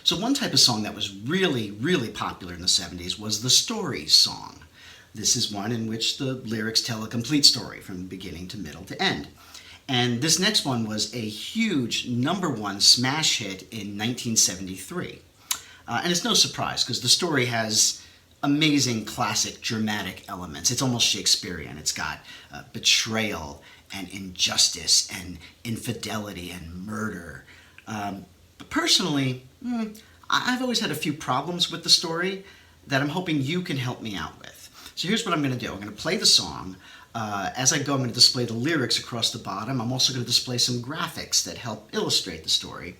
So one type of song that was really, really popular in the 70s was the story song. This is one in which the lyrics tell a complete story from beginning to middle to end. And this next one was a huge #1 smash hit in 1973. And it's no surprise because the story has amazing classic dramatic elements. It's almost Shakespearean. It's got betrayal and injustice and infidelity and murder. But personally, I've always had a few problems with the story that I'm hoping you can help me out with. So here's what I'm going to do. I'm going to play the song. As I go, I'm going to display the lyrics across the bottom. I'm also going to display some graphics that help illustrate the story.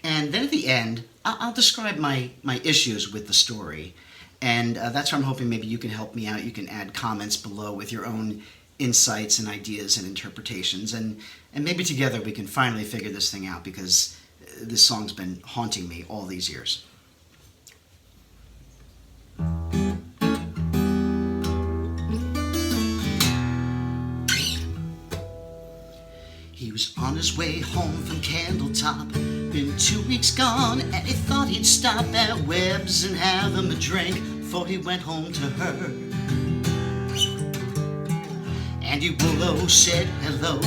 And then at the end, I'll describe my issues with the story. And that's where I'm hoping maybe you can help me out. You can add comments below with your own insights and ideas and interpretations. And maybe together we can finally figure this thing out, because this song's been haunting me all these years. He was on his way home from Candletop, been 2 weeks gone, and he thought he'd stop at Webb's and have him a drink before he went home to her. Andy Willow said hello.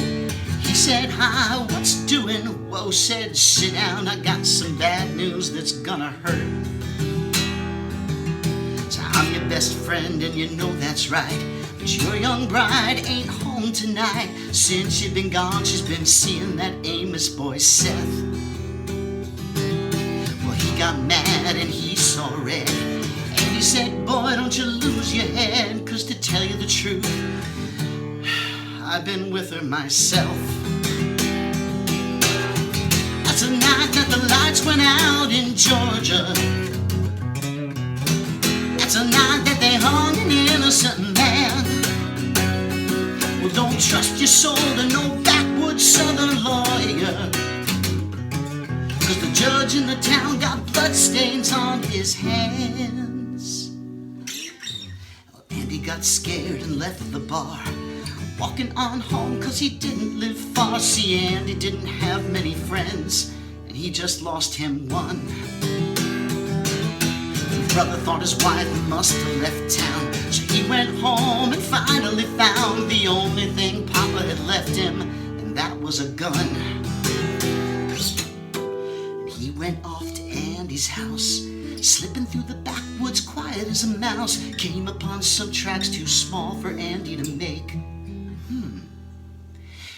He said hi, what's doing? Whoa said sit down, I got some bad news that's gonna hurt. So I'm your best friend and you know that's right, but your young bride ain't home tonight. Since you've been gone, she's been seeing that Amos boy Seth. Well, he got mad and he saw red, and he said, boy, don't you lose your head, 'cause to tell you the truth, I've been with her myself. That's the night that the lights went out in Georgia. That's the night that they hung an innocent man. Well, don't trust your soul to no backwoods southern lawyer, 'cause the judge in the town got bloodstains on his hands. Well, Andy got scared and left the bar, walking on home 'cause he didn't live far. See, Andy didn't have many friends, and he just lost him one. His brother thought his wife must have left town, so he went home and finally found the only thing Papa had left him, and that was a gun. And he went off to Andy's house, slipping through the backwoods quiet as a mouse. Came upon some tracks too small for Andy to make.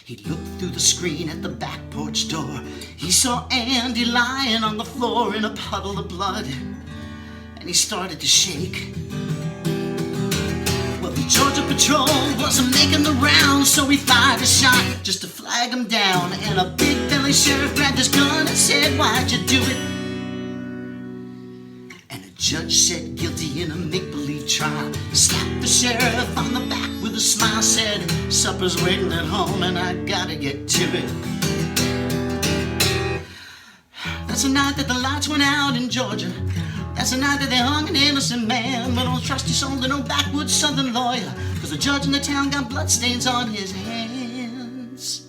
He looked through the screen at the back porch door. He saw Andy lying on the floor in a puddle of blood, and he started to shake. Well, the Georgia Patrol wasn't making the rounds, so he fired a shot just to flag him down. And a big belly sheriff grabbed his gun and said, why'd you do it? And a judge said guilty in a make-believe trial, slapped the sheriff on the back with a smile, said, supper's waiting at home and I gotta get to it. That's the night that the lights went out in Georgia. That's the night that they hung an innocent man. But don't trust your soul to no backwoods southern lawyer, 'cause the judge in the town got bloodstains on his hands.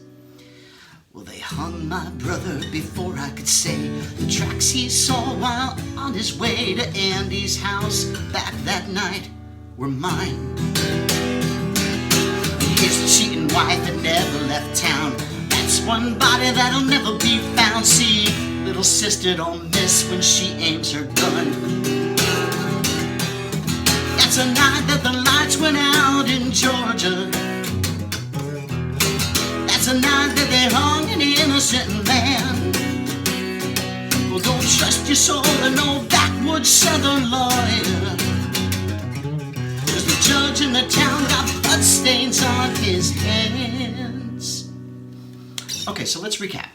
Well, they hung my brother before I could say the tracks he saw while on his way to Andy's house back that night were mine. His cheating wife had never left town. That's one body that'll never be found. See, little sister don't miss when she aims her gun. That's the night that the lights went out in Georgia. That's the night that they hung an innocent man. Well, don't trust your soul to no backwoods southern lawyer, 'cause the judge in the town got bloodstains on his hands. Okay, so let's recap.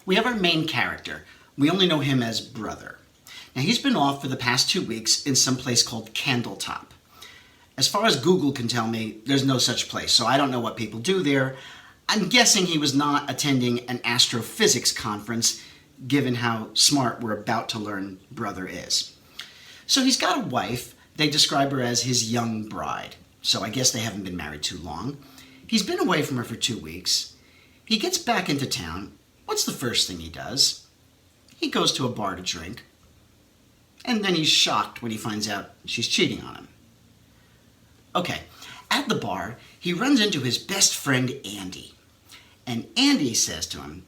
We have our main character. We only know him as Brother. Now, he's been off for the past 2 weeks in some place called Candletop. As far as Google can tell me, there's no such place, so I don't know what people do there. I'm guessing he was not attending an astrophysics conference, given how smart we're about to learn Brother is. So he's got a wife. They describe her as his young bride, so I guess they haven't been married too long. He's been away from her for 2 weeks. He gets back into town. What's the first thing he does? he goes to a bar to drink, and then he's shocked when he finds out she's cheating on him. Okay, at the bar, he runs into his best friend, Andy. And Andy says to him,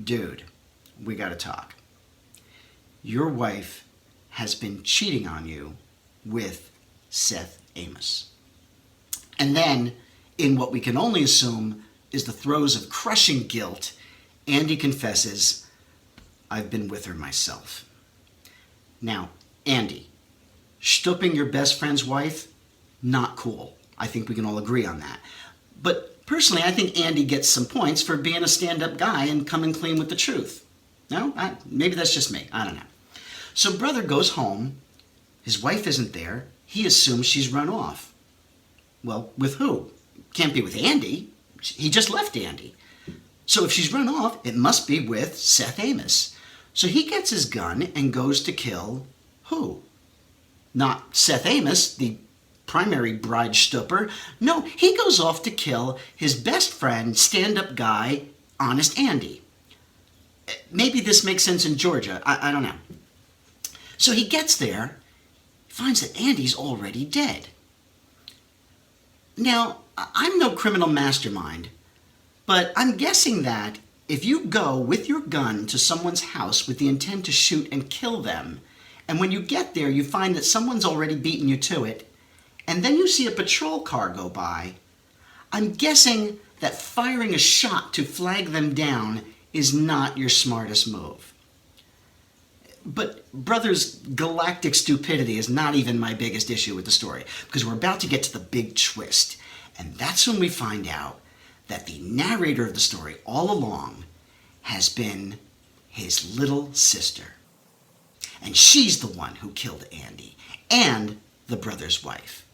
"Dude, we gotta talk. Your wife has been cheating on you with Seth Amos." And then, in what we can only assume is the throes of crushing guilt, Andy confesses, "I've been with her myself." Now, Andy, stooping your best friend's wife, not cool. I think we can all agree on that. But personally, I think Andy gets some points for being a stand-up guy and coming clean with the truth. No? Maybe that's just me. I don't know. So brother goes home. His wife isn't there. He assumes she's run off. Well, with who? Can't be with Andy. He just left Andy. So if she's run off, it must be with Seth Amos. So he gets his gun and goes to kill who? Not Seth Amos, the primary bride stooper. No, he goes off to kill his best friend, stand-up guy, Honest Andy. Maybe this makes sense in Georgia. I don't know. So he gets there, finds that Andy's already dead. Now, I'm no criminal mastermind, but I'm guessing that if you go with your gun to someone's house with the intent to shoot and kill them, and when you get there you find that someone's already beaten you to it, and then you see a patrol car go by, I'm guessing that firing a shot to flag them down is not your smartest move. But brother's galactic stupidity is not even my biggest issue with the story, because we're about to get to the big twist, and that's when we find out that the narrator of the story all along has been his little sister. And she's the one who killed Andy and the brother's wife.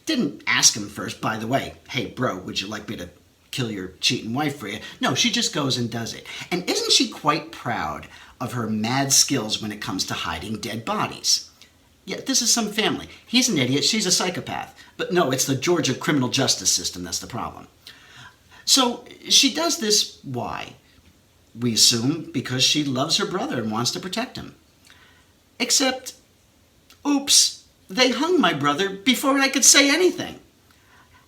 Didn't ask him first, by the way, "Hey bro, would you like me to kill your cheating wife for you?" No, she just goes and does it. And isn't she quite proud of her mad skills when it comes to hiding dead bodies? Yeah, this is some family. He's an idiot, she's a psychopath. But no, it's the Georgia criminal justice system that's the problem. So she does this, why? We assume because she loves her brother and wants to protect him. Except, oops, they hung my brother before I could say anything.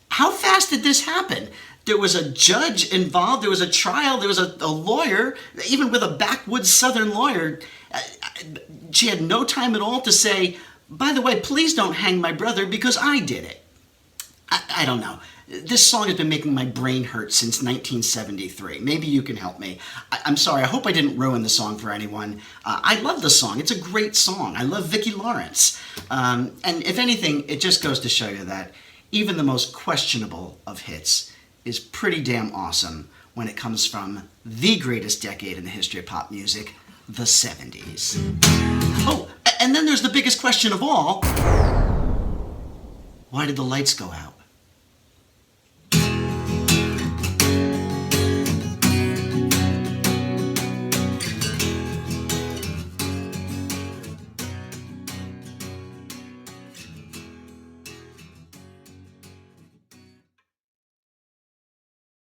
How fast did this happen? There was a judge involved, there was a trial, there was a lawyer, even with a backwoods southern lawyer. She had no time at all to say, "By the way, please don't hang my brother because I did it." I don't know. This song has been making my brain hurt since 1973. Maybe you can help me. I'm sorry, I hope I didn't ruin the song for anyone. I love the song. It's a great song. I love Vicki Lawrence. And if anything, it just goes to show you that even the most questionable of hits is pretty damn awesome when it comes from the greatest decade in the history of pop music, the 70s. Oh, and then there's the biggest question of all. Why did the lights go out?